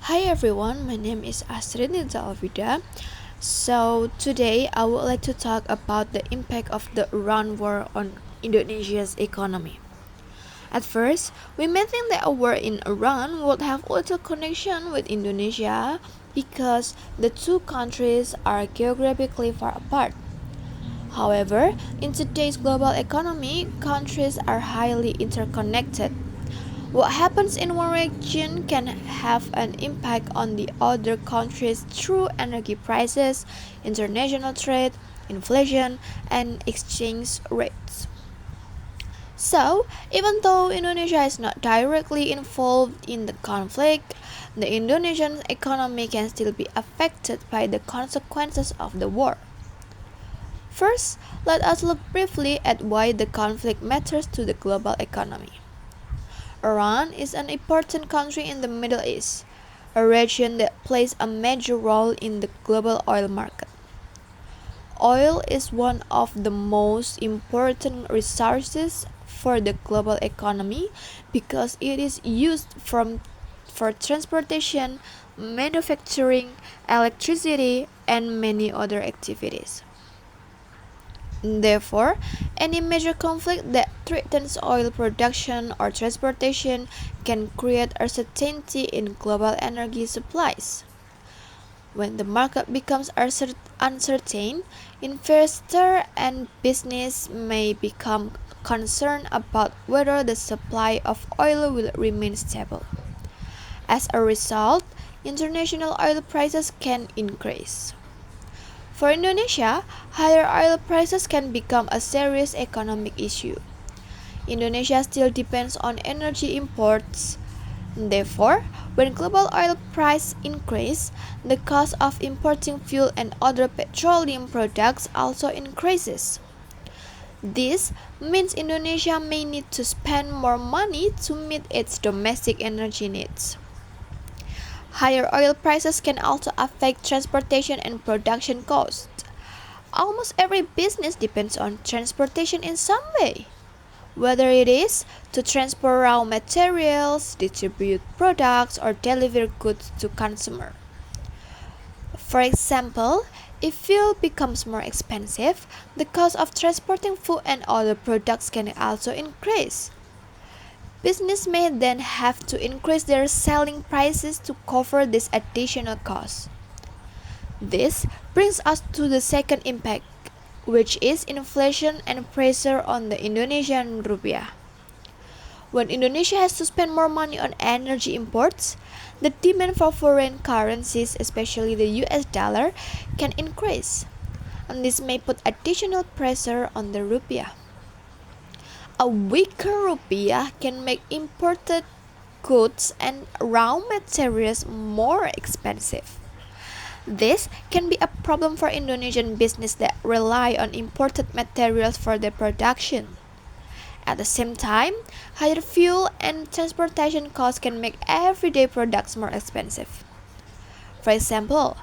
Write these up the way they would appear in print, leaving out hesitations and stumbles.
Hi everyone, my name is Astrid Nidza Alfida. So today I would like to talk about the impact of the Iran war on Indonesia's economy. At first, we may think that a war in Iran would have little connection with Indonesia because the two countries are geographically far apart. However, in today's global economy, countries are highly interconnected. What happens in one region can have an impact on the other countries through energy prices, international trade, inflation, and exchange rates. So, even though Indonesia is not directly involved in the conflict, the Indonesian economy can still be affected by the consequences of the war. First, let us look briefly at why the conflict matters to the global economy. Iran is an important country in the Middle East, a region that plays a major role in the global oil market. Oil is one of the most important resources for the global economy because it is used for transportation, manufacturing, electricity, and many other activities. Therefore, any major conflict that threatens oil production or transportation can create uncertainty in global energy supplies. When the market becomes uncertain, investors and business may become concerned about whether the supply of oil will remain stable. As a result, international oil prices can increase. For Indonesia, higher oil prices can become a serious economic issue. Indonesia still depends on energy imports. Therefore, when global oil prices increase, the cost of importing fuel and other petroleum products also increases. This means Indonesia may need to spend more money to meet its domestic energy needs. Higher oil prices can also affect transportation and production costs. Almost every business depends on transportation in some way, whether it is to transport raw materials, distribute products, or deliver goods to consumers. For example, if fuel becomes more expensive, the cost of transporting food and other products can also increase. Business may then have to increase their selling prices to cover this additional cost. This brings us to the second impact, which is inflation and pressure on the Indonesian rupiah. When Indonesia has to spend more money on energy imports, the demand for foreign currencies, especially the US dollar, can increase, and this may put additional pressure on the rupiah. A weaker rupiah can make imported goods and raw materials more expensive. This can be a problem for Indonesian business that rely on imported materials for their production. At the same time, higher fuel and transportation costs can make everyday products more expensive. For example,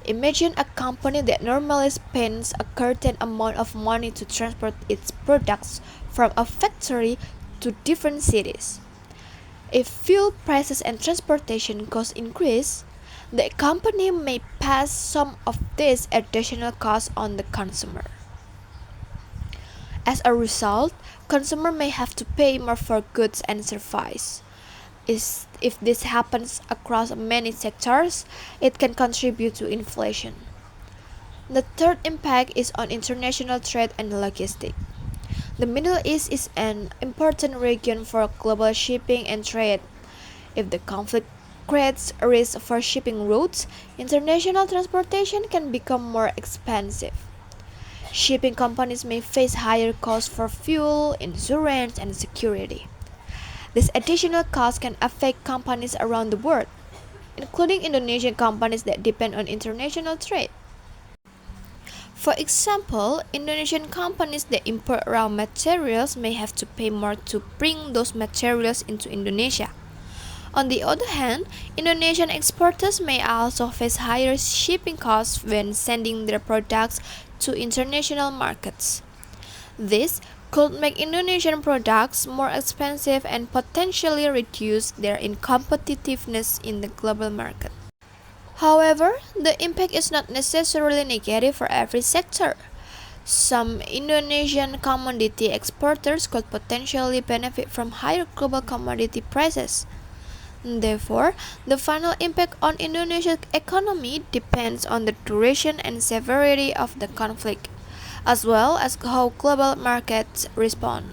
imagine a company that normally spends a certain amount of money to transport its products from a factory to different cities. If fuel prices and transportation costs increase, the company may pass some of these additional costs on the consumer. As a result, consumer may have to pay more for goods and services. If this happens across many sectors, it can contribute to inflation. The third impact is on international trade and logistics. The Middle East is an important region for global shipping and trade. If the conflict creates a risk for shipping routes, international transportation can become more expensive. Shipping companies may face higher costs for fuel, insurance, and security. This additional cost can affect companies around the world, including Indonesian companies that depend on international trade. For example, Indonesian companies that import raw materials may have to pay more to bring those materials into Indonesia. On the other hand, Indonesian exporters may also face higher shipping costs when sending their products to international markets. This could make Indonesian products more expensive and potentially reduce their competitiveness in the global market. However, the impact is not necessarily negative for every sector. Some Indonesian commodity exporters could potentially benefit from higher global commodity prices. Therefore, the final impact on Indonesia's economy depends on the duration and severity of the conflict, as well as how global markets respond.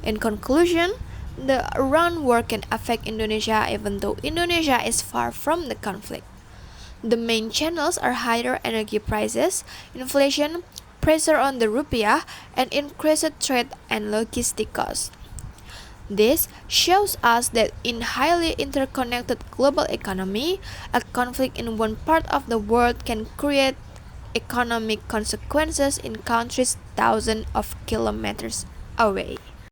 In conclusion, the Iran war can affect Indonesia even though Indonesia is far from the conflict. The main channels are higher energy prices, inflation, pressure on the rupiah, and increased trade and logistic costs. This shows us that in highly interconnected global economy, a conflict in one part of the world can create economic consequences in countries thousands of kilometers away.